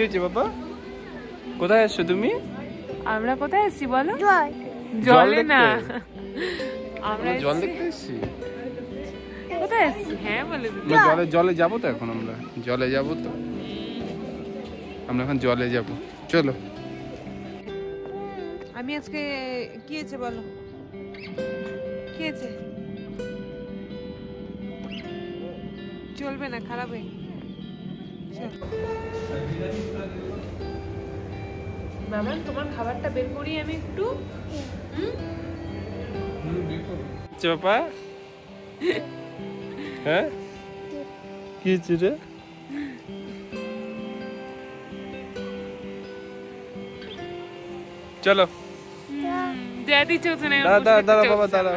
হয়েছে বাবা? কোথায় এসছো তুমি? আমরা কোথায় এসেছি বলো? জলে না, আমরা জল দেখতে এসেছি। কোথায় এসেছি? হ্যাঁ বলে দিদি। জলে যাবো তো এখন, আমরা জলে যাবো তো, আমরা এখন জলে যাবো, চলো। আমি আজকে কি হয়েছে বলো, কি হয়েছে? চলবে না, খারাপ হয়ে বাবা। তোমার খাবারটা বের করি আমি একটু। বাবা হ্যাঁ কি হয়েছে রে? চলো দাদি চলছে না, দাঁড়া বাবা দাঁড়া।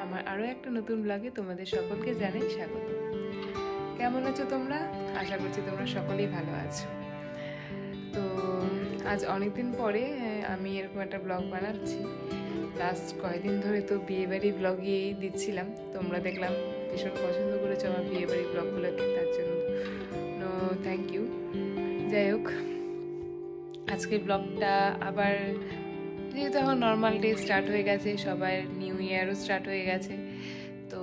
আমার আরো একটা নতুন ব্লগে তোমাদের সকলকে জানাই স্বাগত। কেমন আছো তোমরা? আশা করছি তোমরা সকলেই ভালো আছো। তো আজ অনেকদিন পরে আমি এরকম একটা ব্লগ বানাচ্ছি। লাস্ট কয়েকদিন ধরে তো বিয়েবাড়ি ব্লগই দিচ্ছিলাম, তোমরা দেখলাম ভীষণ পছন্দ করেছো আমার বিয়েবাড়ি ব্লগগুলোকে, তার জন্য থ্যাংক ইউ। যাই হোক, আজকে ব্লগটা আবার যেহেতু এখন নর্মাল ডে স্টার্ট হয়ে গেছে, সবার নিউ ইয়ারও স্টার্ট হয়ে গেছে, তো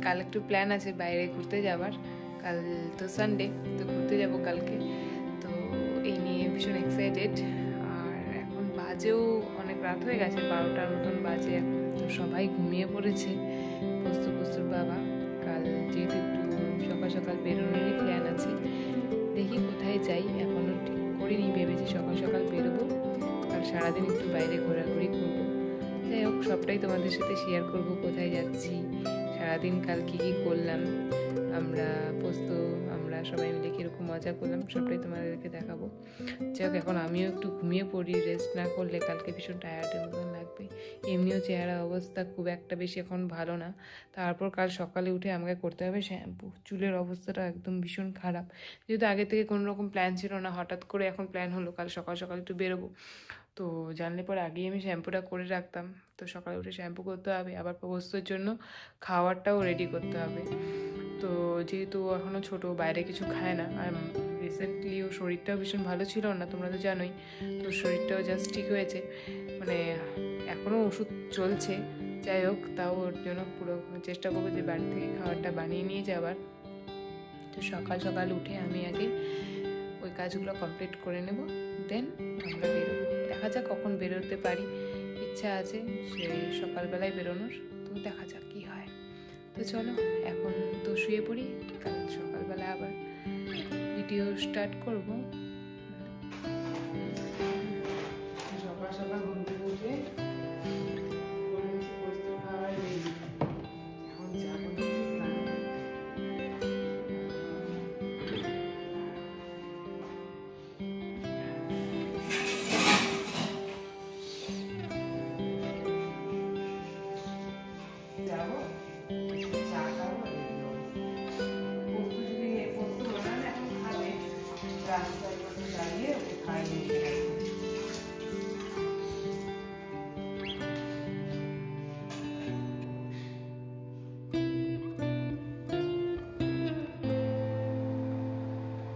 কাল একটু প্ল্যান আছে বাইরে ঘুরতে যাবার। কাল তো সানডে, তো ঘুরতে যাব কালকে, তো এই নিয়ে ভীষণ এক্সাইটেড। আর এখন বাজেও অনেক রাত হয়ে গেছে, 12টার মতন বাজে এখন, তো সবাই ঘুমিয়ে পড়েছে। পোস্তুর বাবা কাল যেহেতু একটু সকাল সকাল বেরোনোরই প্ল্যান আছে, দেখি কোথায় যাই, এখনও ঠিক করিনি, ভেবেছি সকাল সকাল বেরোবো, কাল সারাদিন একটু বাইরে ঘোরাঘুরি করবো। যাই হোক, সবটাই তোমাদের সাথে শেয়ার করব, কোথায় যাচ্ছি, সারাদিন কাল কী কী করলাম, আমরা সবাই মিলে কীরকম মজা করলাম, সবটাই তোমাদেরকে দেখাবো। যাই হোক, এখন আমিও একটু ঘুমিয়ে পড়ি, রেস্ট না করলে কালকে ভীষণ টায়ার্ডের মতন লাগবে। এমনিও চেহারা অবস্থা খুব একটা বেশি এখন ভালো না, তারপর কাল সকালে উঠে আমাকে করতে হবে শ্যাম্পু। চুলের অবস্থাটা একদম ভীষণ খারাপ, যেহেতু আগে থেকে কোনো রকম প্ল্যান ছিল না, হঠাৎ করে এখন প্ল্যান হলো কাল সকাল সকাল একটু বেরোবো। তো জানলে পরে আগেই আমি শ্যাম্পুটা করে রাখতাম, তো সকালে উঠে শ্যাম্পু করতে হবে, আবার পোস্তর জন্য খাবারটাও রেডি করতে হবে। তো যেহেতু এখনও ছোটো, বাইরে কিছু খায় না, আর রিসেন্টলি ওর শরীরটাও ভীষণ ভালো ছিল না, তোমরা তো জানোই, তো শরীরটাও জাস্ট ঠিক হয়েছে, মানে এখনও ওষুধ চলছে। যাই হোক, তাও ওর জন্য পুরো চেষ্টা করবো যে বাড়ি থেকে খাবারটা বানিয়ে নিয়ে যাওয়ার। তো সকাল সকাল উঠে আমি আগে ওই কাজগুলো কমপ্লিট করে নেব, দেন আমরা বেরোবো। দেখা যাক কখন বেরোতে পারি, ইচ্ছা আছে সে সকালবেলায় বেরোনোর, তো দেখা যাক কী হয়। তো চলো এখন তো শুয়ে পড়ি, কাল সকালবেলা আবার ভিডিও স্টার্ট করব। সকাল সকাল ঘুম থেকে উঠে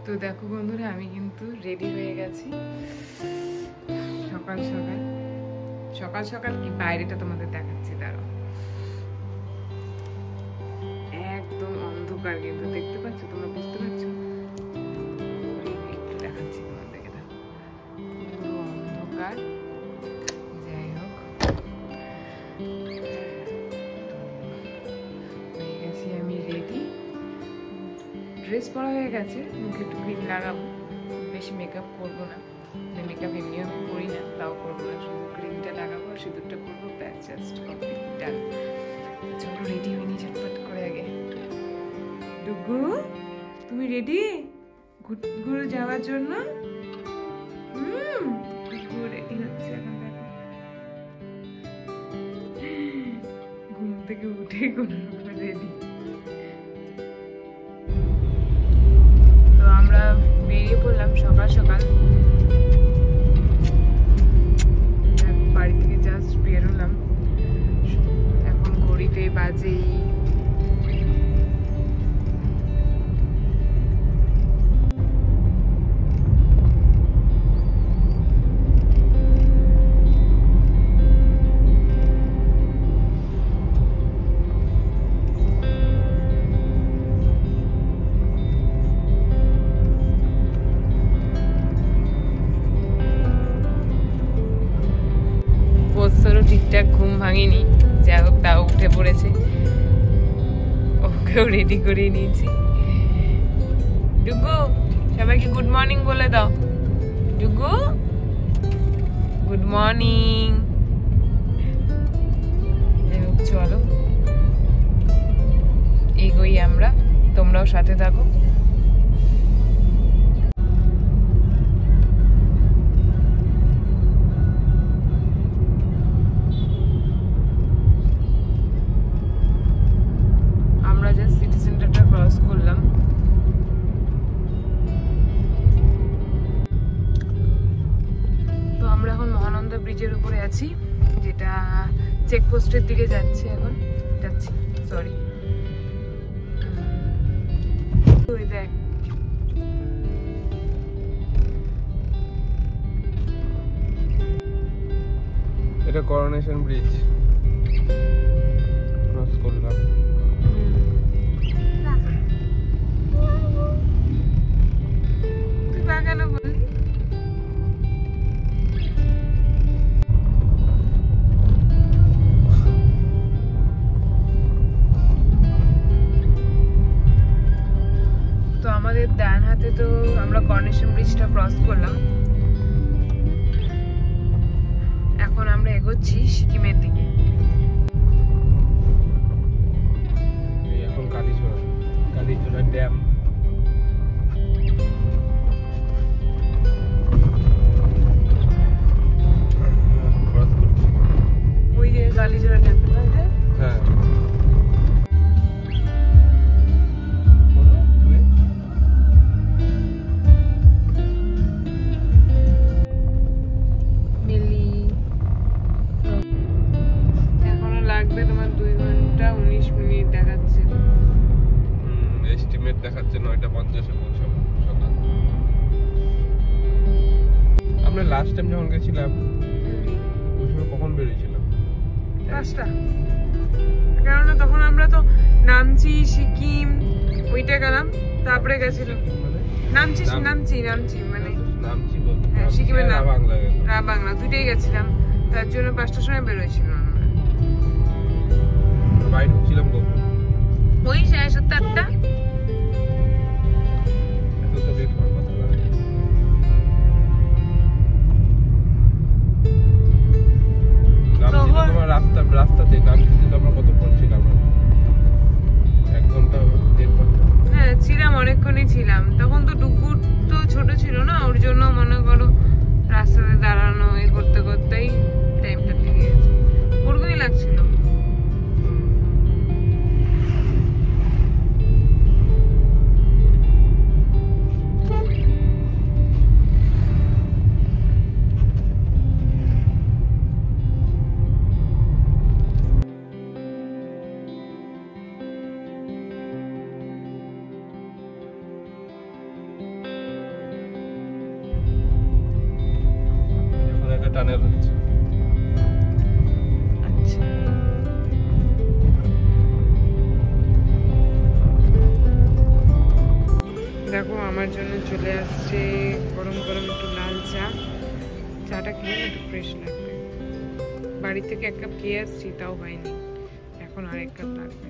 তো দেখো বন্ধুরা, আমি কিন্তু রেডি হয়ে গেছি সকাল সকাল। সকাল সকাল কি বাইরেটা তোমাদের দেখাচ্ছি, দাঁড়াও। একদম অন্ধকার, কিন্তু দেখতে পাচ্ছ তোমরা, বুঝতে পারছো? একটু দেখাচ্ছি তোমাদেরকে, পুরো অন্ধকার। যাই হোক, হয়ে গেছি আমি রেডি, ড্রেস পরা হয়ে গেছে, মুখে একটু ক্রিম লাগাবো, বেশি মেকআপ করবো না, মেকআপ এমনিও আমি করি না, তাও করবো না, শুধু ক্রিমটা লাগাবো আর সিঁদুরটা করবো, ব্যাস, জাস্ট কমপ্লিট, ডান। চলো রেডি হয়ে নি ঝটপট করে আগে। ডুগু, তুমি রেডি ঘুরে যাওয়ার জন্য? ডুগু রেডি হচ্ছে এখন, দেখো ঘুম থেকে উঠে কোনো রকম রেডি। তো আমরা বেরিয়ে পড়লাম সকাল সকাল, বাড়ি থেকে জাস্ট বেরোলাম, এখন ঘড়িতে বাজেই ঠিকঠাক ঘুম ভাঙিনি, যাই হোক তাও উঠে পড়েছে, ওকেও রেডি করে নিয়েছি। ডুগু, সবাইকে গুড মর্নিং বলে দাও। ডুগু, গুড মর্নিং। যাই হোক, চলো এগোই আমরা, তোমরাও সাথে থাকো। ব্রিজের উপরে আছি, যেটা চেকপোস্টের দিকে যাচ্ছে, এখন যাচ্ছি, সরি। ওই দেখ, এটা করোনেশন ব্রিজ ক্রস করলাম। তুই বাগানো বললি? আমাদের ডান হাতে তো আমরা করোনেশন ব্রিজটা ক্রস করলাম, এখন আমরা এগোচ্ছি সিকিমের দিকে। এখন কালীচোরা ড্যাম, ওই যে কালীচোরা ড্যাম, হ্যাঁ তোমার 2 ঘন্টা 19 মিনিট দেখাচ্ছে, এস্টিমেট দেখাচ্ছে 9:50-এ পৌঁছাবো সকাল। আমরা লাস্ট টাইম যখন গেছিলাম ওই সময় কখন বেরিয়েছিলাম? 5টা, কারণ তখন আমরা তো নামচি, সিকিম ওইটা গেলাম, তারপরে গেছিলাম নামচি মানে নামচি বলতে, হ্যাঁ সিকিমের নাম বাংলা দুইটাই গেছিলাম, তার জন্য 5টার সময় বেরোয়েছিলাম। বাইরে ঢুকছিলাম কখন? ওই 7:30-8টা। এত তো লেট হওয়ার কথা না। তোমার রাস্তাতে নামতে তো আমরা কতক্ষণ ছিলাম? 1 ঘন্টা 1.5 ঘন্টা। হ্যাঁ ছিলাম, অনেকক্ষণই ছিলাম। তখন তো ডুগু তো ছোট ছিল না, ওর জন্য মনে করো রাস্তাতে দাঁড়ানো এই করতে করতেই টাইমটা লেগে গেছে, ওরকমই লাগছিল। খেলে না একটু ফ্রেশ লাগবে। বাড়ি থেকে 1 কাপ খেয়ে আসছি, তাও হয়নি, এখন আর 1 কাপ লাগবে।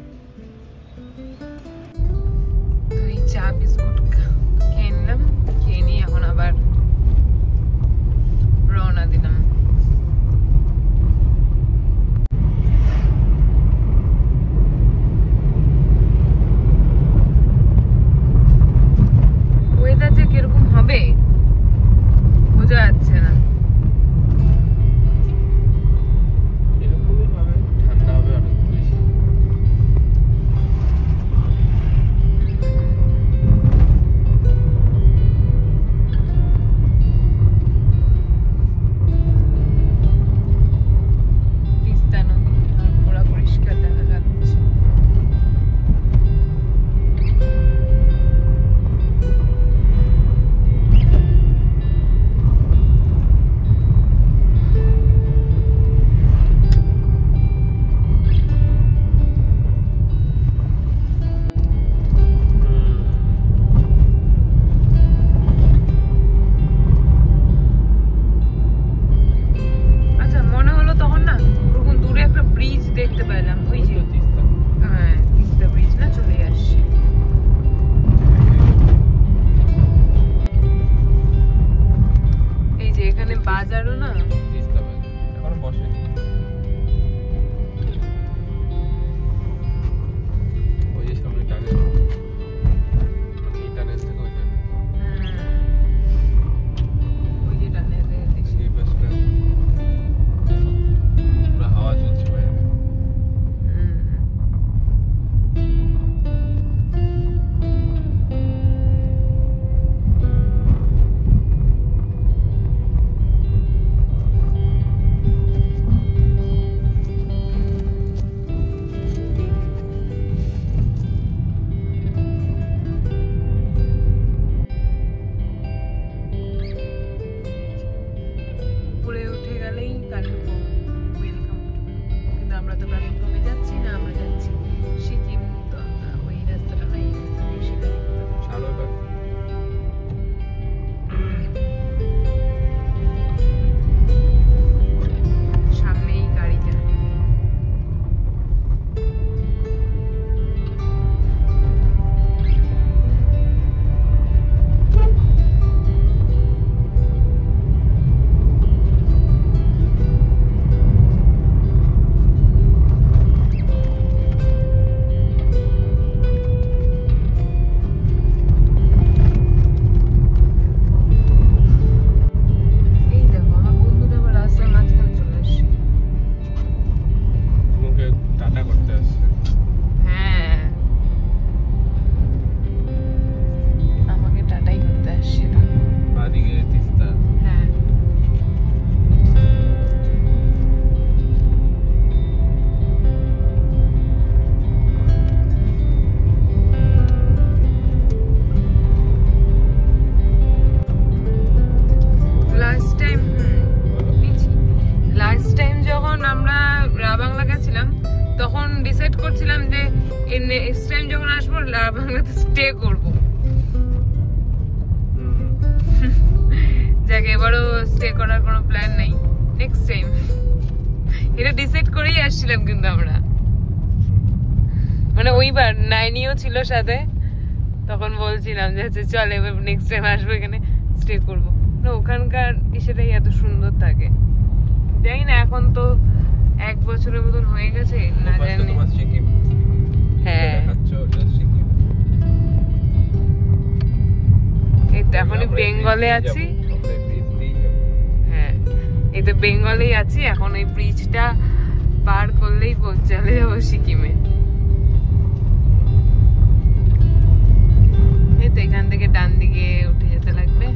তো এই চা বিস্কুট খেয়ে নিলাম, খেয়ে নিয়ে এখন আবার রওনা দিলাম। ওয়েদার যে কিরকম হবে বোঝা যাচ্ছে না। এরকমই হবে, ঠান্ডা হবে আরো বেশি। তিস্তা নদী আর পুরা পরিষ্কার দেখা যাচ্ছে। আচ্ছা, মনে হলো তখন না ওরকম দূরে একটা ব্রিজ দেখতে পেলাম, ওই যে হ্যাঁ তিস্তা ব্রিজ না, চলে আসছে। এই যে এখানে বাজারও না, এখন বসে ওই যে সামনে টানেল, এই টানেল থেকে ওই টানেল, ওই যে টানেল দেখছি। এই বাসটা পুরো হাওয়া চলছে বাইরে। উপরে উঠে গেলেই কালিম্পং, ওয়েলকাম টু। কিন্তু আমরা তো কালিম্পংয়ে যাচ্ছি না, আমরা যাচ্ছি সিকিম। তো আমরা ওই রাস্তাটা না, এই রাস্তা দিয়ে সেখানে ছাড়ো এবার। সামনেই গাড়িটা। এই দেখো আমার বন্ধুটা আবার রাস্তার মাঝখানে চলে আসছে। তোমাকে টাটা করতে আসছে। হ্যাঁ, আমাকে টাটাই করতে আসছে না। বাদিকে তিস্তা। হ্যাঁ, লাস্ট টাইম যখন আমরা রাবাংলা গেছিলাম তখন ডিসাইড করছিলাম যে নেক্সট টাইম যখন আসবো রাবাংলাতে স্টে করব। যাকে এবারও স্টে করার কোনো প্ল্যান নেই, নেক্সট টাইম এটা ডিসাইড করেই আসছিলাম। কিন্তু আমরা মানে ওইবার নাইনিও ছিল সাথে, তখন বলছিলাম যে আচ্ছা চল এবার নেক্সট টাইম আসবো এখানে স্টে করবো। ওখানকার সেটাই এত সুন্দর থাকে, জানি না এখন তো 1 বছরের মতন হয়ে গেছে না জানি। তোমার সিকিম। হ্যাঁ, দেখাচ্ছ ওটা সিকিম। এই তো এখনই বেঙ্গলে আছি। হ্যাঁ, এই তো বেঙ্গলেই আছি এখন। এই ব্রিজটা পার করলেই চলে যাবো সিকিমে। এই তো এখান থেকে ডান দিকে উঠে যেতে লাগবে।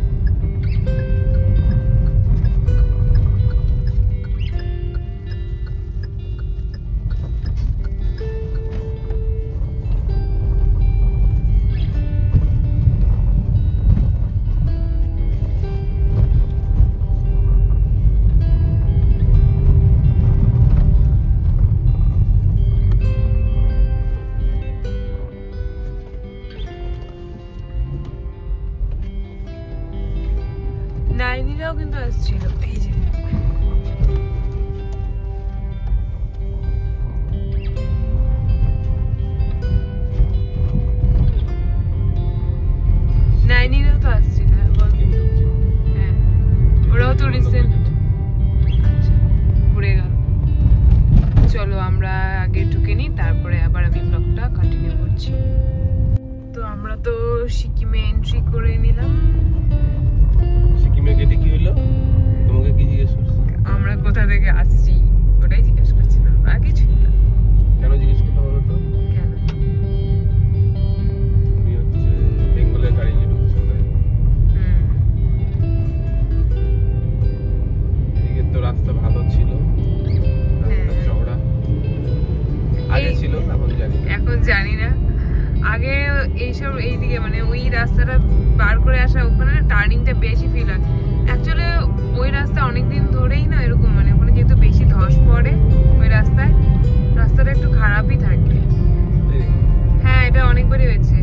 নাইনিরাও কিন্তু আসছিল, এই যে তারপরে আবার আমি ব্লগটা কন্টিনিউ করছি। তো আমরা তো সিকিমে এন্ট্রি করে নিলাম। সিকিমের গেটে কি হলো? তোমাকে কি জিজ্ঞেস করছে? আমরা কোথা থেকে আসছি ওটাই জিজ্ঞেস করছিলাম, আর কিছুই না। কেন জিজ্ঞেস করতে বলো তো? কেন? তুমি হচ্ছে বেঙ্গলের গাড়ি নিয়ে ঢুকছো তাই? এদিকে তো রাস্তা ভালো ছিল, রাস্তা চওড়া। আগে ছিল, এখন জানি না। এখন জানি না। আগে এইসব এইদিকে মানে ওই রাস্তাটা পার করে আসা ওখানে টার্নিংটা বেশি ফিল হয়। অ্যাকচুয়ালি ওই রাস্তা অনেকদিন ধরেই না এরকম, মানে ওখানে যেহেতু বেশি ধস পড়ে ওই রাস্তায়, রাস্তাটা একটু খারাপই থাকে। হ্যাঁ, এটা অনেকবারই হয়েছে।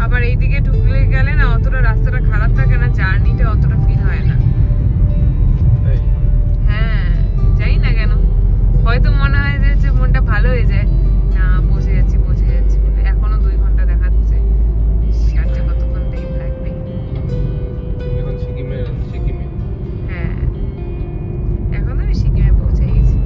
আবার এইদিকে ঢুকলে গেলে না অতটা রাস্তাটা খারাপ থাকে না, জার্নিটা অতটা ফিল হয় না। হ্যাঁ, জানি না কেন, হয়তো মনে হয় যে মনটা ভালো হয়ে যায়, না পৌঁছে যাচ্ছি বলে। এখনো 2 ঘন্টা দেখাচ্ছে, আর কতক্ষণ টাইম লাগবে। এখন সিকিমে। হ্যাঁ, এখন আমি সিকিমে পৌঁছে গেছি।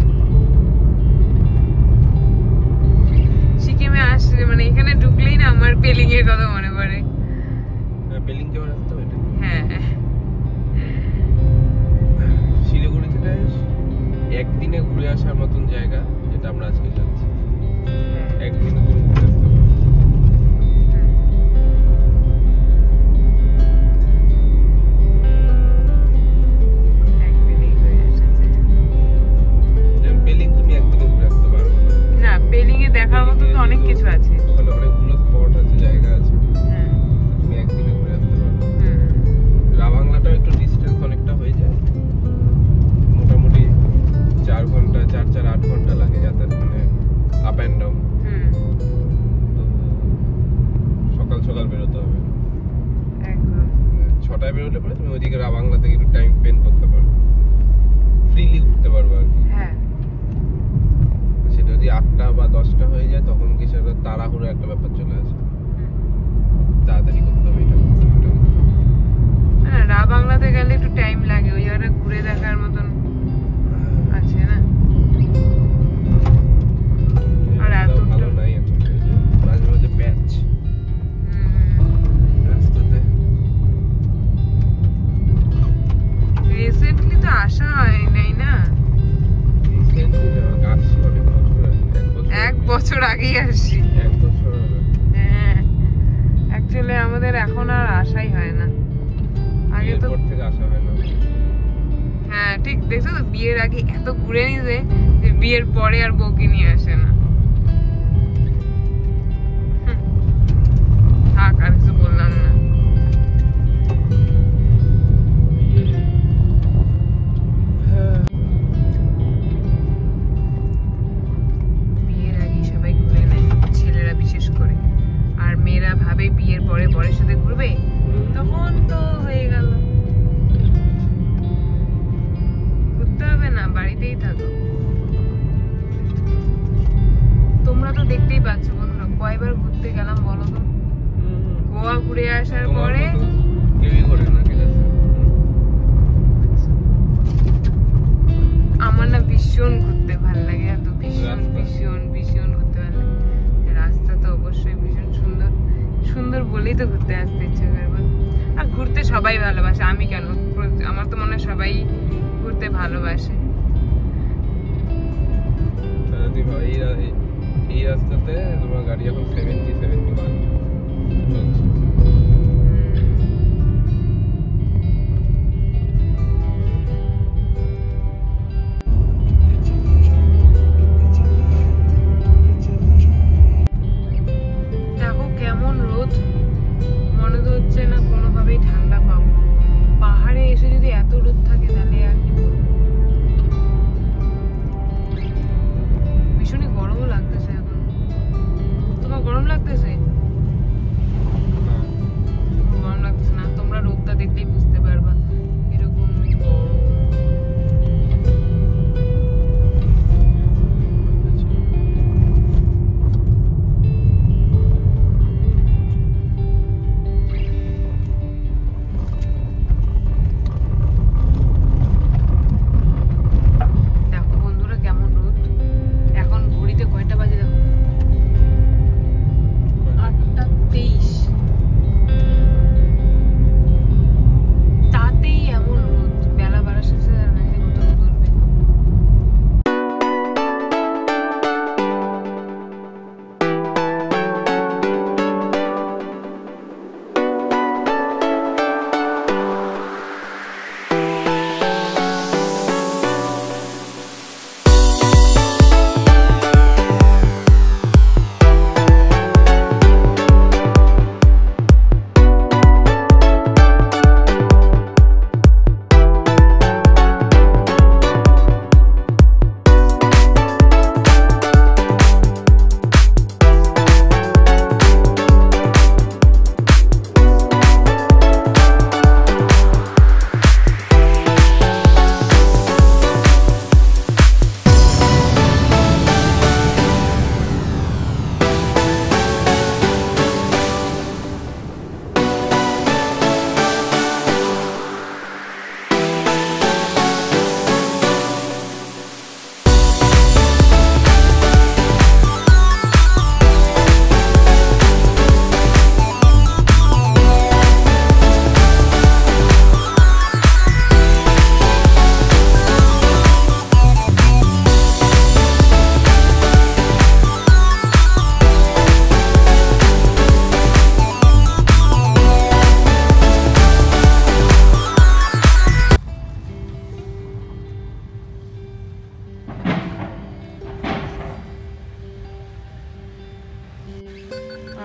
সিকিমে আসলে মানে এখানে ঢুকলেই না আমার পেলিং এর কথা মনে পড়ে। পেলিং যাওয়ার রাস্তা ওইটা? হ্যাঁ। শিলিগুড়ি থেকে একদিনে ঘুরে আসার মতন জায়গা, যেটা আমরা আজকে যাচ্ছি। একদিনে তুমি ঘুরে আসতে পারো। পেলিং তুমি একদিনে ঘুরে আসতে পারো না, পেলিং এ দেখার মতো তো অনেক কিছু আছে, ওখানে অনেকগুলো স্পট আছে, জায়গা আছে, তুমি একদিনে ঘুরে আসতে পারো। রাবাংলাটাও একটু ডিস্টেন্স অনেকটা হয়ে যায়, মোটামুটি 4 ঘন্টা 4-8 ঘন্টা লাগে যাতায়াত, মানে আপ অ্যান্ড ডাউন। তো সকাল বেরোতে হবে, একদম 6টায় বেরোলে পরে তুমি ওইদিকে রাবাংলা থেকে একটু টাইম স্পেন্ড করতে পারো, ফ্রিলি ঘুরতে পারবো আর কি। হ্যাঁ, সেটা যদি 8টা বা 10টা হয়ে যায় তখন কি সেটা তাড়াহুড়ো একটা ব্যাপার চলে আসে, তাড়াতাড়ি করতে হবে, এটা করতে হবে। হ্যাঁ, রাবাংলাতে গেলে একটু টাইম লাগে, ওই জায়গাটা ঘুরে দেখার মতন আছে না। আর এত ভালো নাই এখন, মাঝে মাঝে প্যাচ রাস্তাতে। রিসেন্টলি তো আসা হয় নাই না, এক বছর আগেই আসছি। 1 বছর হবে। হ্যাঁ, অ্যাকচুয়ালি আমাদের এখন আর আসাই হয় না, আগে তো। এয়ারপোর্ট থেকে আসা হয় না। হ্যাঁ ঠিক, দেখছো তো, বিয়ের আগে এত ঘুরে নিছে যে বিয়ের পরে আর বউকে নিয়ে আসে না। থাক, আর কিছু বললাম না। বিয়ের আগে সবাই ঘুরে নেয়, ছেলেরা বিশেষ করে, আর মেয়েরা ভাবে বিয়ের পরে বরের সাথে ঘুরবে, তখন তো হয়ে গেল। ঘুরতে হবে না, বাড়িতেই থাকো। তোমরা তো দেখতেই পাচ্ছ বন্ধুরা, কয়বার ঘুরতে গেলাম বলো তো। গোয়া ঘুরে আসার পরে কেউই করে না, ঠিক আছে। আমার না ভীষণ ঘুরতে ভালো লাগে, এত ভীষণ ঘুরতে ভালো লাগে। রাস্তা তো অবশ্যই ভীষণ সুন্দর বলেই তো ঘুরতে আসতে ইচ্ছে করবে। আর ঘুরতে সবাই ভালোবাসে, আমি কেন, আমার তো মনে হয় সবাই ঘুরতে ভালোবাসে। এই রাস্তাতে তোমার গাড়ি এখন 70-71 চলছে। দেখো কেমন রোদ, মনে তো হচ্ছে না কোনোভাবেই ঠান্ডা পাবো। পাহাড়ে এসে যদি এত রোদ থাকে তাহলে আর কি বলবো। ভীষণই গরমও লাগতেছে এখন। তোমার গরম লাগতেছে?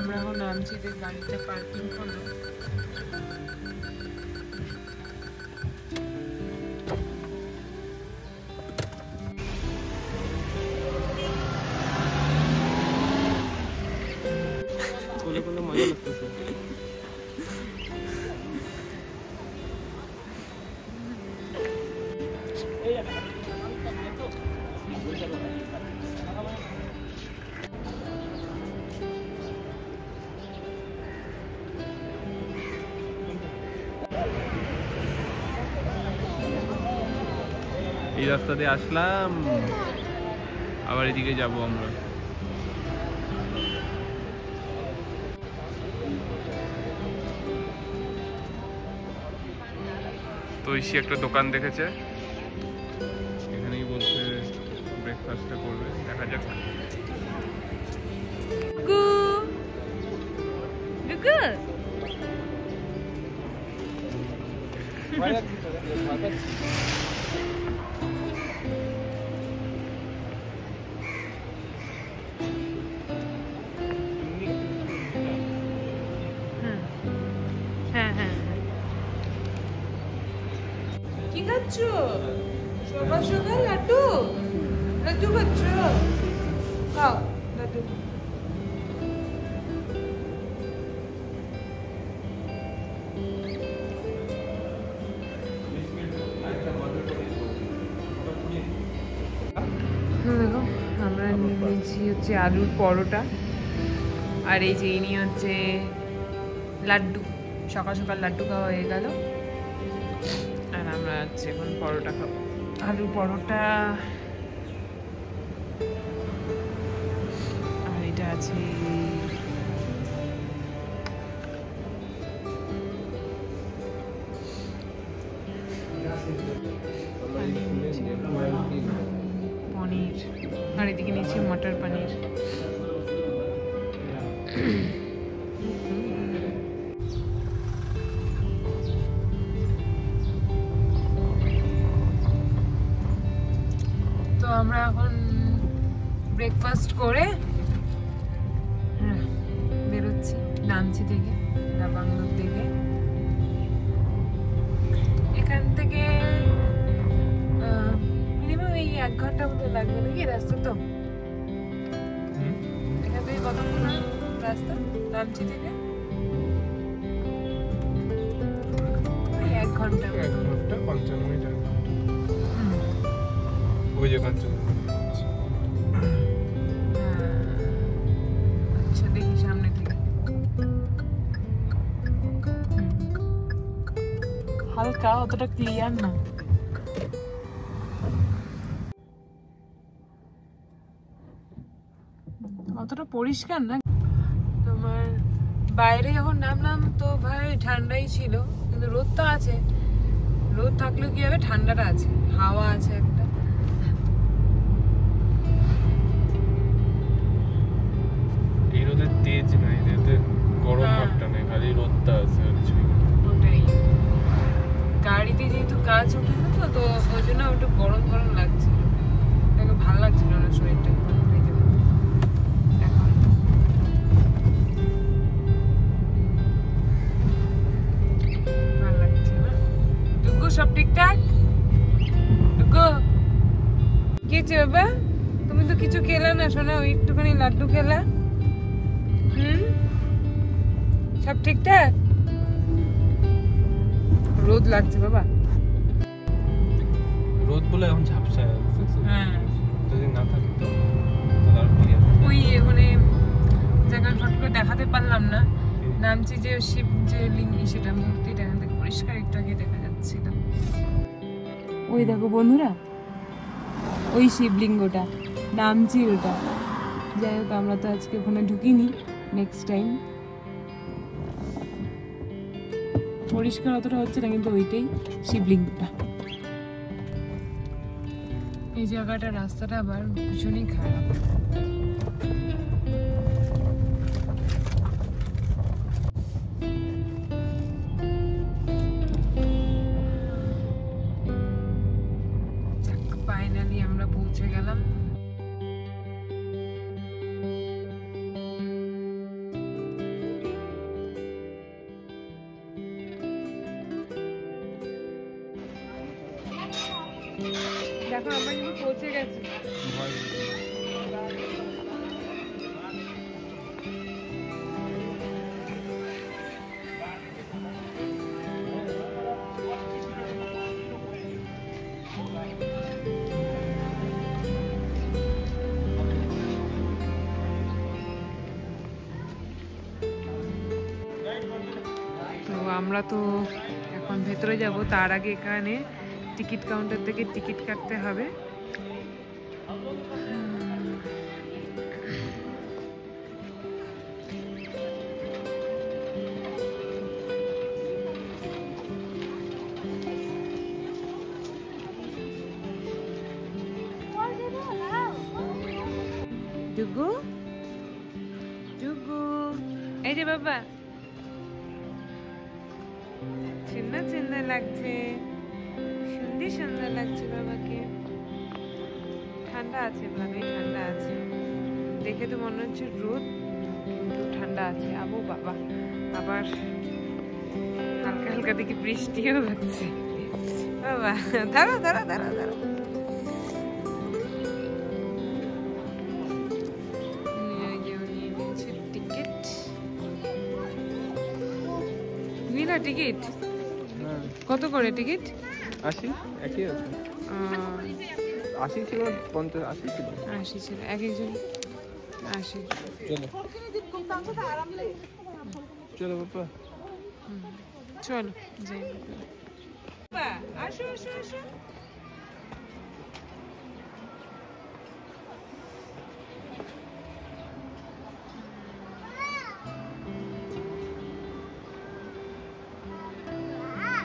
আমরা এখন নামছি, যে গাড়িটা পার্কিং করলো। মজা লাগতেছে। এই রাস্তা দিয়ে আসলাম, আবার এদিকে যাব আমরা। তো ঐশী একটা দোকান দেখেছে, এখানেই বলছে ব্রেকফাস্টটা করবে, দেখা যাক। কি খাচ্ছ সকাল সকাল? লাড্ডু লাড্ডু খাচ্ছ? খাও লাড্ডু। দেখো আমরা নিয়েছি হচ্ছে আলুর পরোটা, আর এই যে ইনি হচ্ছে লাড্ডু। সকাল সকাল লাড্ডু খাওয়া হয়ে গেল, আর আমরা হচ্ছে এখন পরোটা খাবো। আলুর পরোটা, আর এটা আছে পনির, আর এদিকে নিয়েছি মটর পনির। তো আমরা এখন ব্রেকফাস্ট করে বেরোচ্ছি নামচি থেকে, বাংলোর দিকে। এখান থেকে মিনিমাম এই 1 ঘন্টা মতো লাগবে নাকি রাস্তা? তো এখান থেকে কতক্ষণ রাস্তা নামচি থেকে? 1 ঘন্টা, 1 ঘন্টা 55 মিনিট। ওই যে 55। আচ্ছা দেখি সামনে থেকে হালকা, অতটা ক্লিয়ার না। অতটা পরিষ্কার না। তোমার বাইরে যখন নামলাম তো ভাই ঠান্ডাই ছিল, কিন্তু রোদ তো আছে। রোদ থাকলেও কি হবে, ঠান্ডাটা আছে, হাওয়া আছে একটা। এই রোদের তেজ নাই, এতে গরম ভাবটা নেই, খালি রোদটা আছে। ওটাই, গাড়িতে যেহেতু কাজ হতো না তো ওই জন্য একটু গরম গরম লাগছিল, এটাকে ভালো লাগছিল না শরীরটা। ভালো লাগছে না। টুকু সব ঠিকঠাক? টুকু কি হচ্ছে বাবা? তুমি তো কিছু খেলে না শোনা, ওই একটুখানি লাড্ডু খেলা। সব ঠিকঠাক? রোদ লাগছে বাবা, রোদ বলে এখন ঝাপসা আছে। হ্যাঁ যদি না থাকতো তাহলে ওই মানে জায়গা ফট করে দেখাতে পারলাম না। নামছি যে শিব যে লিঙ্গ, সেটা মূর্তিটা এখান থেকে পরিষ্কার একটু আগে দেখা যাচ্ছিল। ওই দেখো বন্ধুরা, ওই শিবলিঙ্গটা নামছি ওটা। যাই হোক, আমরা তো আজকে ওখানে ঢুকিনি, নেক্সট টাইম। পরিষ্কার অতটা হচ্ছে না, কিন্তু ওইটাই শিবলিঙ্গটা। এই জায়গাটা, রাস্তাটা আবার ভীষণই খারাপ। ফাইনালি আমরা পৌঁছে গেলাম। দেখো আমরা কিন্তু পৌঁছে গেছি। তো আমরা তো এখন ভেতরে যাব, তার আগে এখানে টিকিট কাউন্টার থেকে টিকিট কাটতে হবে। ডুগু ডুগু, এই যে বাবা, সুন্দর সুন্দর লাগছে, সুন্দর সুন্দর লাগছে বাবাকে। ঠান্ডা আছে, ভালোই ঠান্ডা আছে, দেখে তো মনে হচ্ছে রোদ, কিন্তু ঠান্ডা আছে। আবু বাবা, আবার হালকা হালকা দেখি বৃষ্টিও হচ্ছে। বাবা দাঁড়া দাঁড়া দাঁড়া দাঁড়া, টিকিট নিলা। টিকিট কত করে টিকিট? 80, একই আছে। 80 ছিল, 50, 80 ছিল, 80 ছিল এক একজন 80। চলো বাবা, চলো যাই। আসো আসো আসো।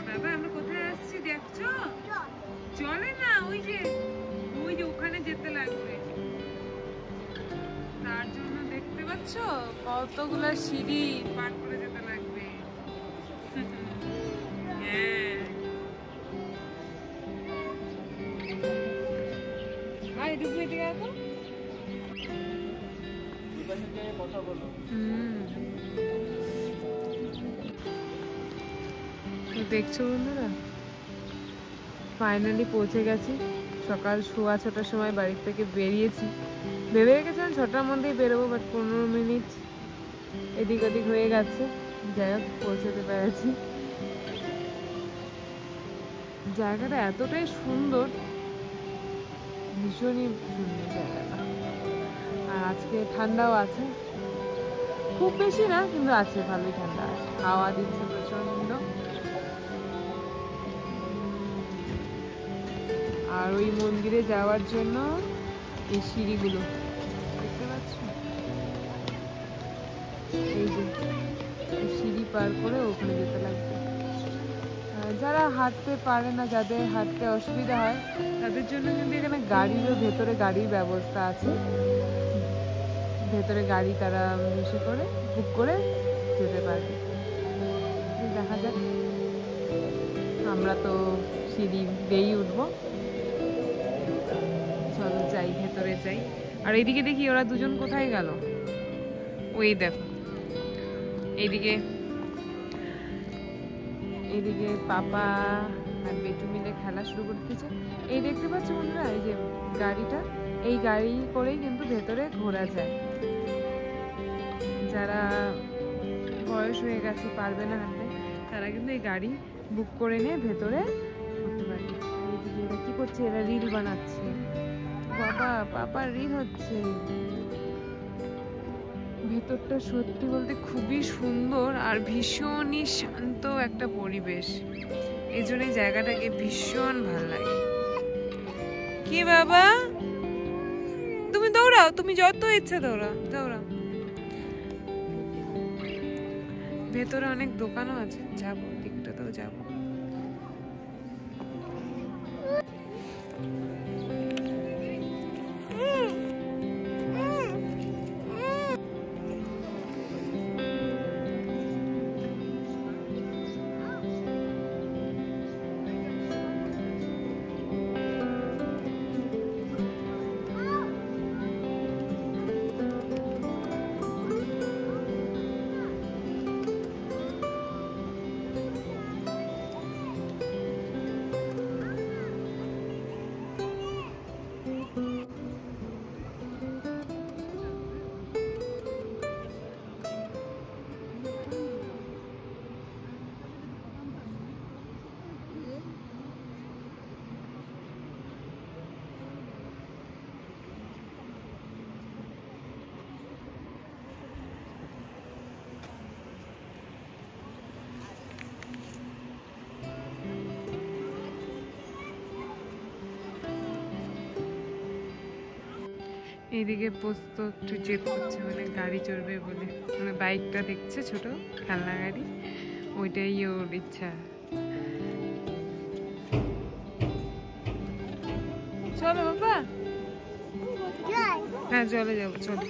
বাবা আমরা কোথায় আসছি দেখছো? চলে না, ওই যে ওখানে যেতে লাগবে, তার জন্য দেখতে পাচ্ছ কতগুলা সিঁড়ি পার করে যেতে লাগবে। হ্যাঁ, আরে ডুববে দিকে এখন। দেখছো বন্ধুরা, ফাইনালি পৌঁছে গেছি। সকাল 6:30 সময় বাড়ির থেকে বেরিয়েছি, ভেবে রেখেছিলাম 6টার মধ্যেই বেরোবো, বাট 15 মিনিট এদিক ওদিক হয়ে গেছে। যাই হোক, পৌঁছতে পেরেছি। জায়গাটা এতটাই সুন্দর, ভীষণই সুন্দর জায়গাটা। আর আজকে ঠান্ডাও আছে, খুব বেশি না কিন্তু আছে, ভালোই ঠান্ডা আছে, হাওয়া দিচ্ছে প্রচন্ড। আর ওই মন্দিরে যাওয়ার জন্য এই সিঁড়িগুলো দেখতে পাচ্ছ, এই যে সিঁড়ি পার করে ওখানে যেতে লাগবে। যারা হাঁটতে পারে না, যাদের হাঁটতে অসুবিধা হয়, তাদের জন্য কিন্তু এখানে গাড়িরও, ভেতরে গাড়ির ব্যবস্থা আছে। ভেতরে গাড়ি তারা বেশি করে বুক করে যেতে পারবে। দেখা যাক, আমরা তো সিঁড়ি বেয়েই উঠবো। চলো যাই, ভেতরে যাই। আর এইদিকে দেখি ওরা দুজন কোথায় গেল, ওই দেখো এইদিকে পাপা আর বেটু মিলে খেলা শুরু করে দিয়েছে। এই দেখতে পাচ্ছ বন্ধুরা, এই যে গাড়িটা, এই গাড়ি করেই কিন্তু ভেতরে ঘোরা যায়। যারা বয়স হয়ে গেছে, পারবে না হাঁটতে, তারা কিন্তু এই গাড়ি বুক করে নিয়ে ভেতরে ঘুরতে পারবে। এইদিকে এরা কি করছে? এরা রিল বানাচ্ছে। বাবা, পাপার রিল হচ্ছে। ভেতরটা সত্যি বলতে খুবই সুন্দর আর ভীষণই শান্ত একটা পরিবেশ, এই জন্যই জায়গাটাকে ভীষণ ভালো লাগে। কি বাবা, তুমি দৌড়াও, তুমি যত ইচ্ছা দৌড়াও দৌড়াও। ভেতরে অনেক দোকানও আছে, যাবো দিকটাতেও যাবো। এইদিকে পোস্ত একটু জেদ করছে, মানে গাড়ি চড়বে বলে, মানে বাইকটা দেখছে ছোট খেলনা গাড়ি, ওইটাই ওর ইচ্ছা। চলো বাবা, হ্যাঁ চলে যাবো, চলো।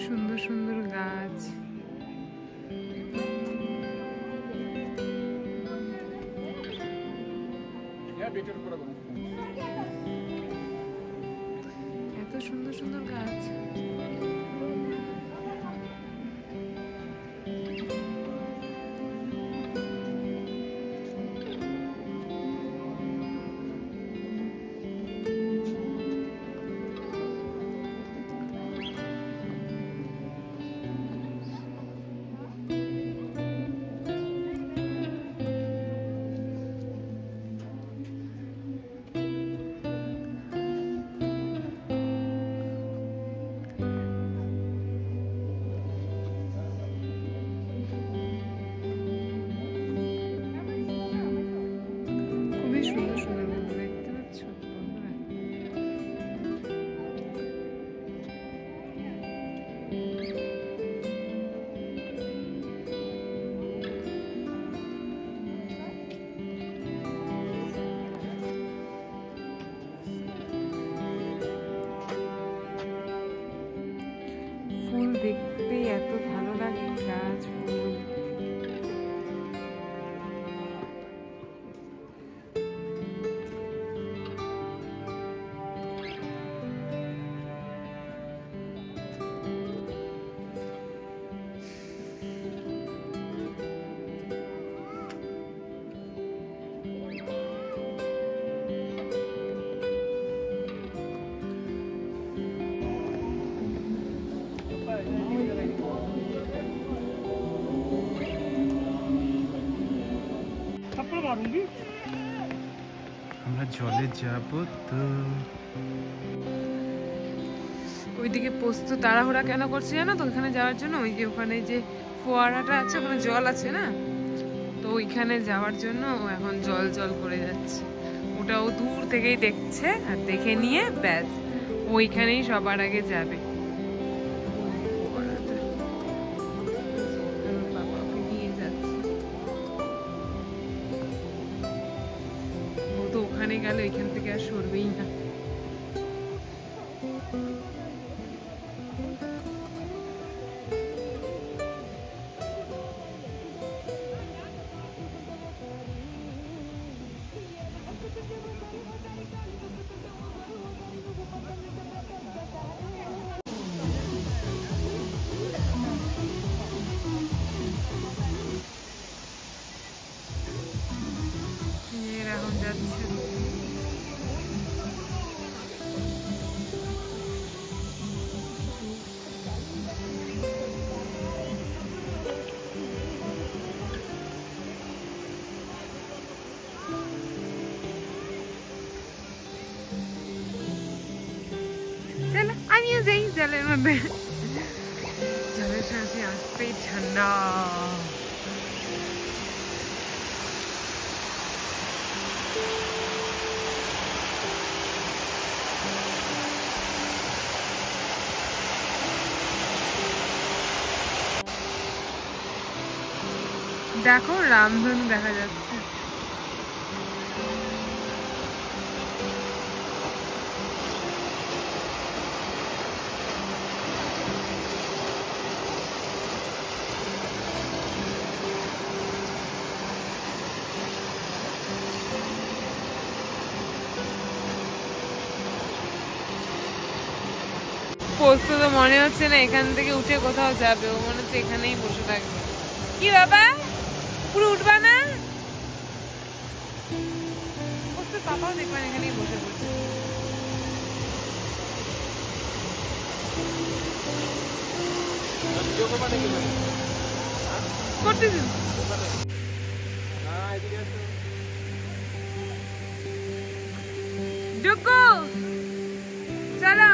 সুন্দর সুন্দর গাছ, এত সুন্দর সুন্দর গাছ। খুবই সুন্দর সুন্দর বন্ধু, দেখতে পাচ্ছ বন্ধুরা? ফুল দেখতে এত ভালো লাগে, গাছ ফুল। আমরা জলে যাব তো। ওইদিকে পোস্ত তাড়াহুড়া কেন করছে জানো তো? ওইখানে যাওয়ার জন্য, ওই যে ওখানে যে ফোয়ারাটা আছে, ওখানে জল আছে না, তো ওইখানে যাওয়ার জন্য ও এখন জল জল করে যাচ্ছে। ওটাও দূর থেকেই দেখছে, আর দেখে নিয়ে ব্যাস ওইখানেই সবার আগে যাবে। ফোয়ারাটা। বাবা ওকে নিয়ে যাচ্ছে। ও তো ওখানে গেলে ওইখান থেকে আর সরবেই না। এরা এখন যাচ্ছে। চলো আমিও যাই জলের মধ্যে। জলের সাথে আসতেই ঠান্ডা। দেখো রামধনু দেখা যাচ্ছে। পোস্ত তো মনে হচ্ছে না এখান থেকে উঠে কোথাও যাবে, ও মনে হচ্ছে এখানেই বসে থাকবে। কি বাবা, পুরো উঠবা না? পোস্ত পাপাও দেখবেন এখানেই বসে বসে। করতেছি ডুকু চলো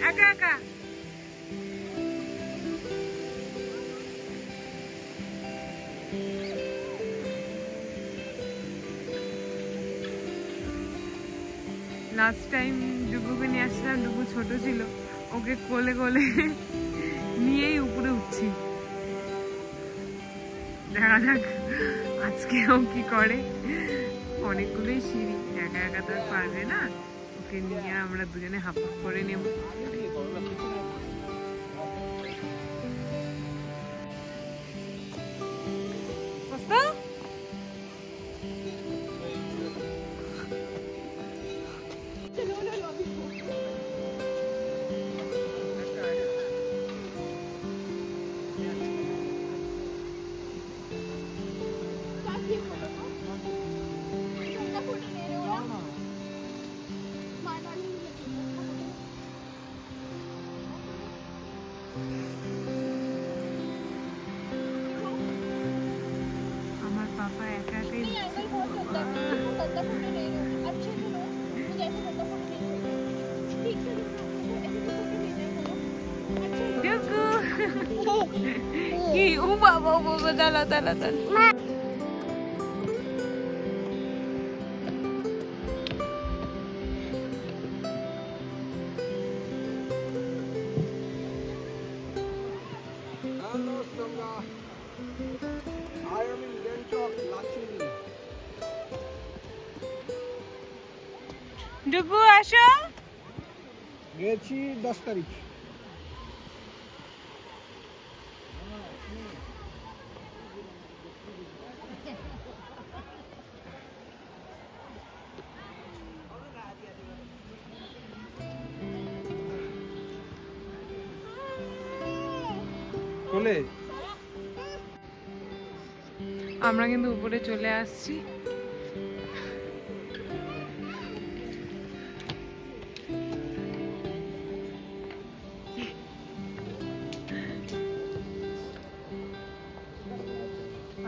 একা একা। লাস্ট টাইম ডুগুকে নিয়ে আসলাম, ডুগু ছোট ছিল, ওকে কোলে কোলে নিয়েই উপরে উঠছি। দেখা যাক আজকে ও কি করে। অনেকগুলোই সিঁড়ি, একা একা তো আর পারবে না, ওকে নিয়ে আমরা দুজনে হাফ হাফ করে নেব। আমার পাপা একা একাই কি ও বাবা ও বাবা দাঁড়া দাঁড়া দাঁড়া। Hello, Sangha. I am in Gangtok, Lachini. ডুগু আসো। গেছি 10 তারিখ। কোলে আমরা কিন্তু উপরে চলে আসছি।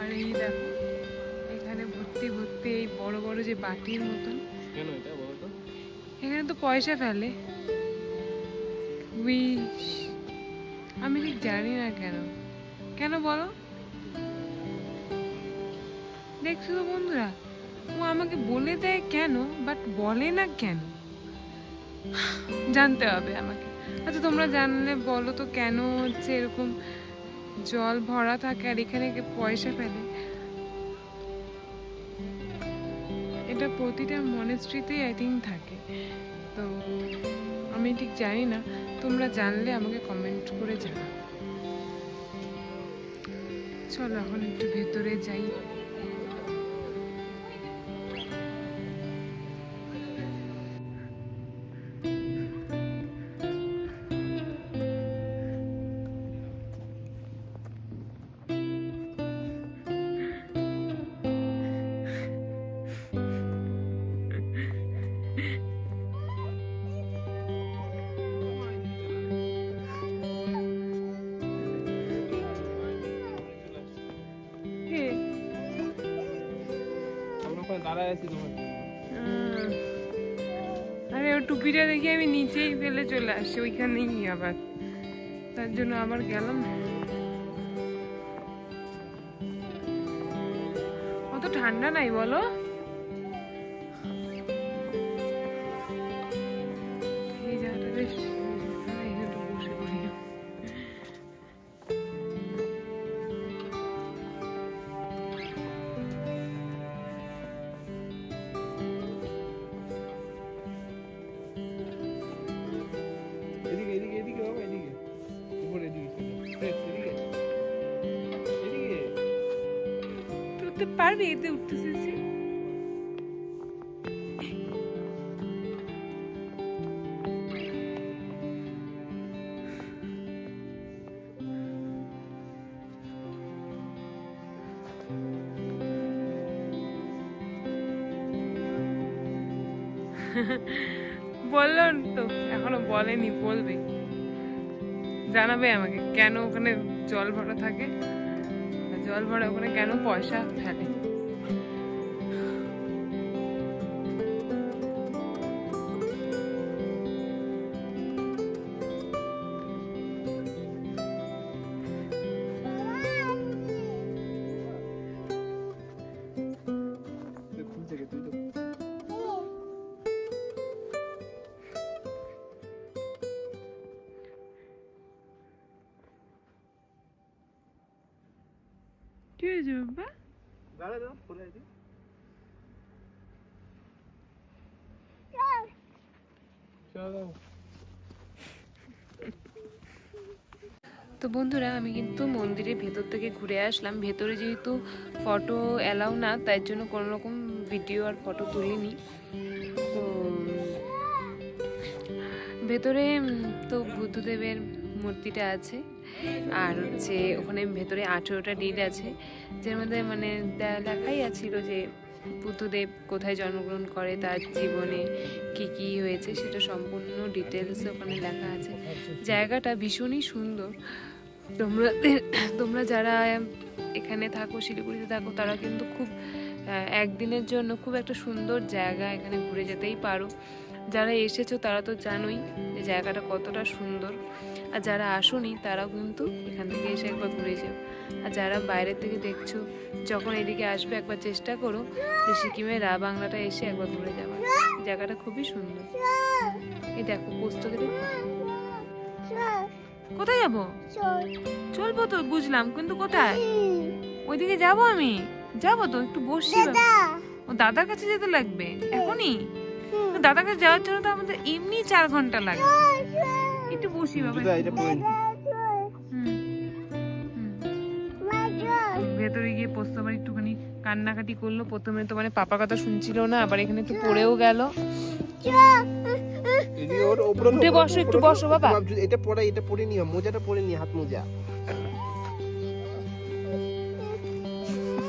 আর এই দেখো এখানে ভর্তি ভর্তি এই বড় বড় যে বাটির মতন, কেন এটা বলো তো? এখানে তো পয়সা ফেলে। উইশ, আমি ঠিক জানি না কেন, কেন বলো? দেখছো তো বন্ধুরা, ও আমাকে বলে দেয় কেন, বাট বলে না কেন, জানতে হবে আমাকে। আচ্ছা তোমরা জানলে বলো তো কেন হচ্ছে এরকম জল ভরা থাকে আর এখানে পয়সা ফেলে। এটা প্রতিটা মনেস্ট্রিতেই আই থিঙ্ক থাকে, তো আমি ঠিক জানি না, তোমরা জানলে আমাকে কমেন্ট করে জানাও। চলো এখন একটু ভেতরে যাই। দাঁড়ায় আছি তোমার। আরে ও টুপিটা দেখি আমি নিচেই ফেলে চলে আসছি, ওইখানেই আবার, তার জন্য আবার গেলাম। অত ঠান্ডা নাই বলো? এই জায়গাটা বেশ বসে পড়ি। এদিকে এদিকে এদিকে বাবা, এদিকে উপরে, এদিকে এদিকে এদিকে। তুই উঠতে পারবি? এতে উঠতেছিস? বললো তো, এখনো বলেনি, বলবে, জানাবে আমাকে কেন ওখানে জল ভরা থাকে, জল ভরা ওখানে কেন পয়সা ফেলে। হয়েছে বাবা? দাঁড়া দাও পরে আছি। চলো। তো বন্ধুরা আমি কিন্তু মন্দিরের ভেতর থেকে ঘুরে আসলাম। ভেতরে যেহেতু ফটো অ্যালাউ না, তাই জন্য কোনো রকম ভিডিও আর ফটো তুলিনি। তো ভেতরে তো বুদ্ধদেবের মূর্তিটা আছে, আর হচ্ছে ওখানে ভেতরে 18টা ডিট আছে, যার মধ্যে মানে লেখাই আছিল যে বুদ্ধদেব কোথায় জন্মগ্রহণ করে, তার জীবনে কি কি হয়েছে সেটা সম্পূর্ণ ডিটেলস ওখানে লেখা আছে। জায়গাটা ভীষণই সুন্দর। তোমরা যারা এখানে থাকো, শিলিগুড়িতে থাকো, তারা কিন্তু খুব একদিনের জন্য খুব একটা সুন্দর জায়গা, এখানে ঘুরে যেতেই পারো। যারা এসেছো তারা তো জানোই যে জায়গাটা কতটা সুন্দর, আর যারা আসোনি তারাও কিন্তু এখান থেকে এসে একবার ঘুরে যাও। আর যারা বাইরে থেকে দেখছো, যখন এদিকে আসবে একবার চেষ্টা করো যে সিকিমের রা বাংলাটা এসে একবার ঘুরে যাওয়ার। জায়গাটা খুবই সুন্দর। এই দেখো পোস্তকে দেখো। কোথায় যাবো? চলবো তো বুঝলাম, কিন্তু কোথায়? ওইদিকে যাবো আমি, যাবো তো, একটু বসি। ও দাদার কাছে যেতে লাগবে এখনই? দাদার কাছে যাওয়ার জন্য তো আমাদের এমনি 4 ঘন্টা লাগে। একটু বসি বাবা। ভেতরে গিয়ে পোস্ত আবার একটুখানি কান্নাকাটি করলো। প্রথমে তো মানে পাপার কথা শুনছিল না, আবার এখানে একটু পড়েও গেল। উঠে বসো, একটু বসো বাবা। এটা পরে নিও, মোজাটা পরে নিও, হাত মোজা।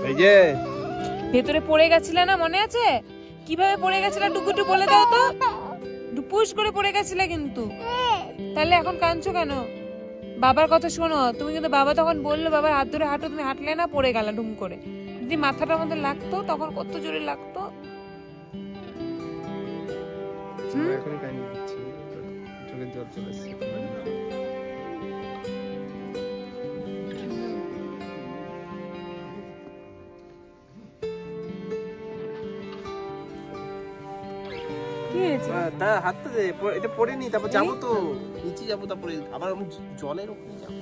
এই যে ভেতরে পড়ে গেছিলে না, মনে আছে? কিভাবে পড়ে গেছিলে টুকুটু বলে দাও তো। ডুপুস করে পড়ে গেছিলে কিন্তু। তাহলে এখন কাঁদছো কেন? বাবার কথা শোনো তুমি। কিন্তু বাবা তখন বললো, বাবার হাত ধরে হাঁটো, তুমি হাঁটলে না, পড়ে গেল ঢুম করে। যদি মাথাটা আমাদের লাগতো তখন কত জোরে লাগতো। এখনই কাহিনী দিচ্ছি, চোখের জল চলে এসছে। তা হাতটা দে, এটা পরে নি, তারপর যাবো তো নিচে যাবো, তারপরে আবার আমি জলের ওখানে যাবো।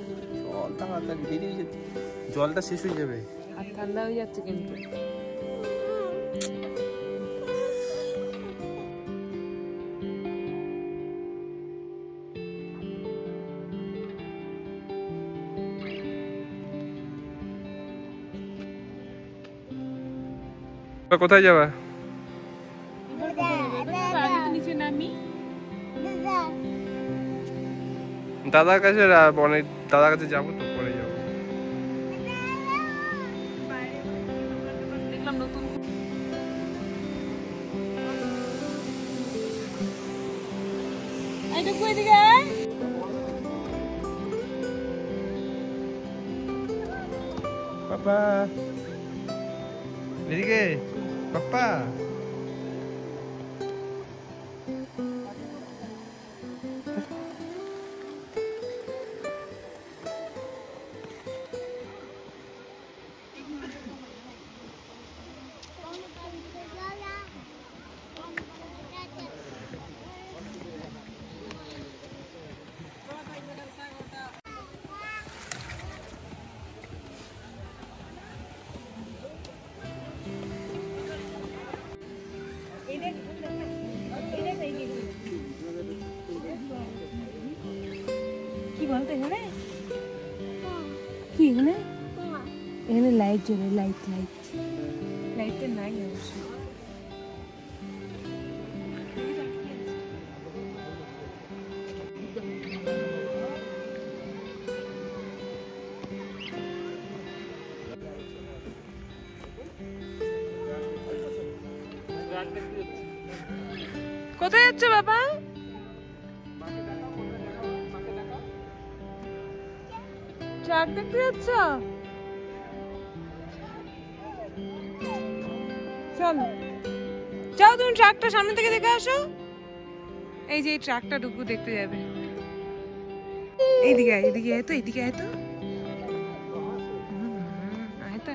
জলটা হাতালি বেরিয়ে যেতে, জলটা শেষ হয়ে যাবে। হাত ঠান্ডা হয়ে যাচ্ছে কিন্তু। কোথায় যাবা? নিচে নামি দাদার কাছে, অনেক দাদার কাছে যাবো তো, পরে যাবো। দেখলাম নতুন। এইটা কই দিকে? পাপা এদিকে, পাপা। কি বলতো এখানে? কি এখানে? এখানে লাইট জ্বলে, লাইটটা নাই অবশ্য। কোথায় যাচ্ছে বাবা? ট্রাক দেখতে যাচ্ছ? চলো যাও, তুমি ট্রাকটা সামনে থেকে দেখে আসো। এই যে এই ট্রাকটা ডুবু দেখতে যাবে। এইদিকে আয়, এইদিকে আয় তো, এইদিকে আয় তো। আয় তো।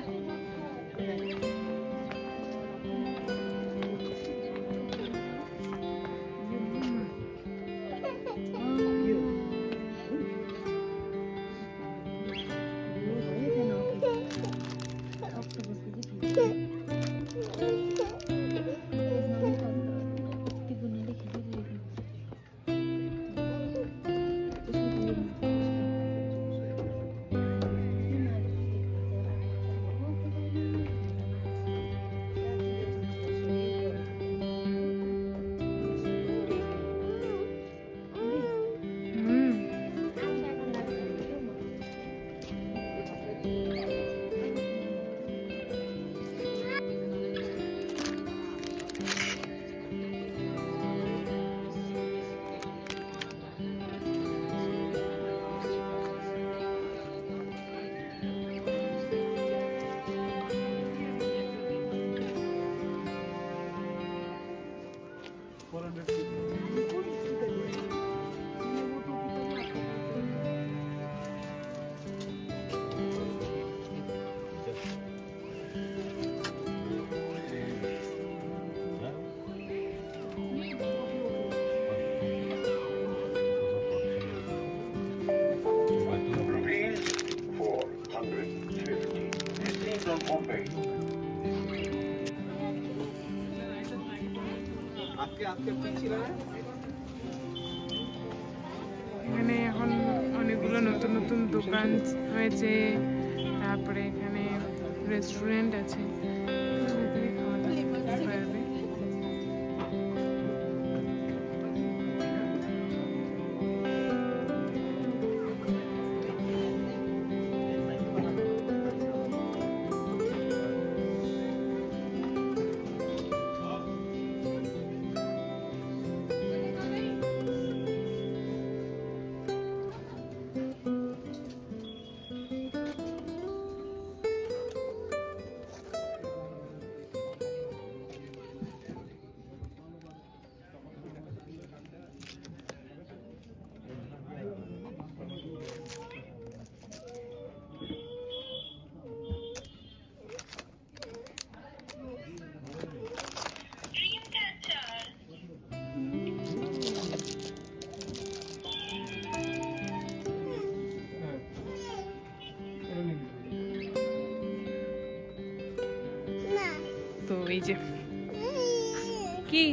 এখানে এখন অনেকগুলো নতুন নতুন দোকান হয়েছে, তারপরে এখানে রেস্টুরেন্ট আছে, এখানে খাওয়া দাওয়া করতে পারবে। তো এই যে কি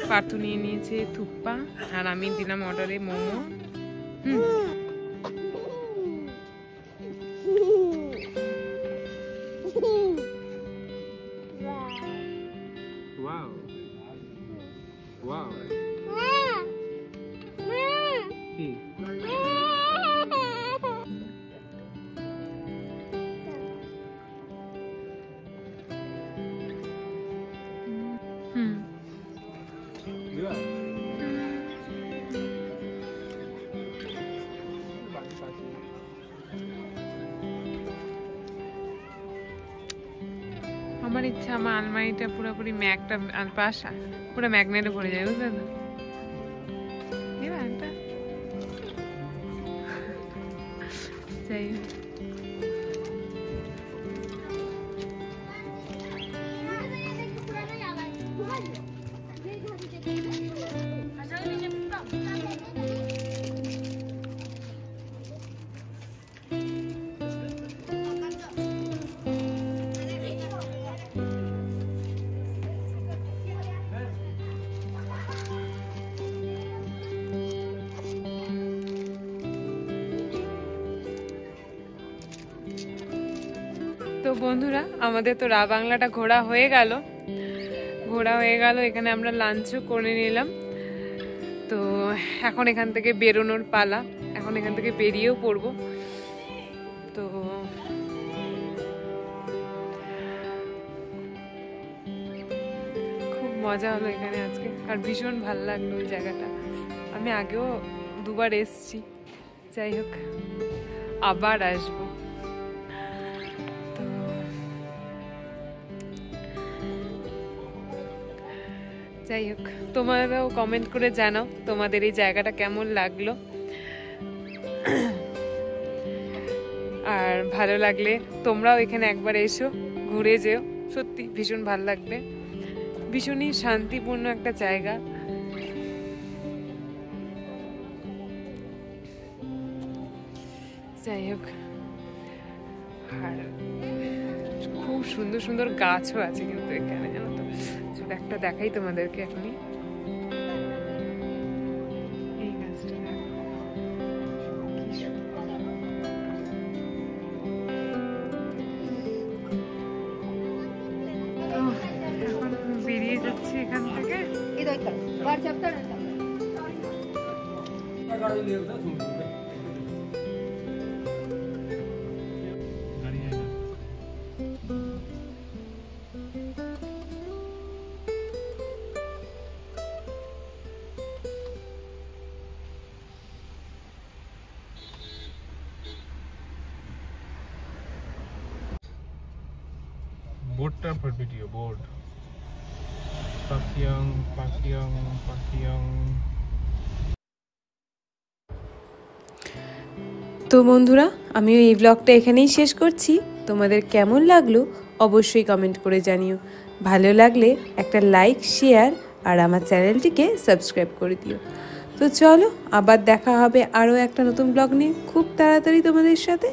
পার্থ নিয়ে নিয়েছে থুপ্পা, আর আমি দিলাম অর্ডারে মোমো। Wow. Wow. কি? Yeah. আমার ইচ্ছা আমার আলমারিটা পুরোপুরি ম্যাগটা পাশা পুরো ম্যাগনেটে ভরে যায়, বুঝলে তো? যাই হোক, তো বন্ধুরা আমাদের তো রা বাংলাটা ঘোরা হয়ে গেল, এখানে আমরা লাঞ্চও করে নিলাম। তো এখন এখান থেকে বেরোনোর পালা, এখন এখান থেকে বেরিয়েও পড়বো। তো খুব মজা হলো এখানে আজকে, আর ভীষণ ভালো লাগলো ওই জায়গাটা। আমি আগেও দুবার এসেছি, যাই হোক আবার আসবো। যাই হোক, তোমরাও কমেন্ট করে জানাও তোমাদের এই জায়গাটা কেমন লাগলো, আর ভালো লাগলে তোমরাও এখানে একবার এসো, ঘুরে যেও, সত্যি ভীষণ ভালো লাগবে। ভীষণই শান্তিপূর্ণ একটা জায়গা। যাই হোক, আর খুব সুন্দর সুন্দর গাছও আছে কিন্তু এখানে, জানো তো? একটা দেখাই তোমাদেরকে এখনই, এই গাছটা দেখো কি সুন্দর। এখন বেরিয়ে যাচ্ছি এখান থেকে। Board for video board. পাখিয়ং পাখিয়ং পাখিয়ং। তো বন্ধুরা, আমিও এই ব্লগটা এখানেই শেষ করছি। তোমাদের কেমন লাগলো অবশ্যই কমেন্ট করে জানিও। ভালো লাগলে একটা লাইক, শেয়ার আর আমার চ্যানেলটিকে সাবস্ক্রাইব করে দিও। তো চলো, আবার দেখা হবে আরও একটা নতুন ব্লগ নিয়ে খুব তাড়াতাড়ি তোমাদের সাথে।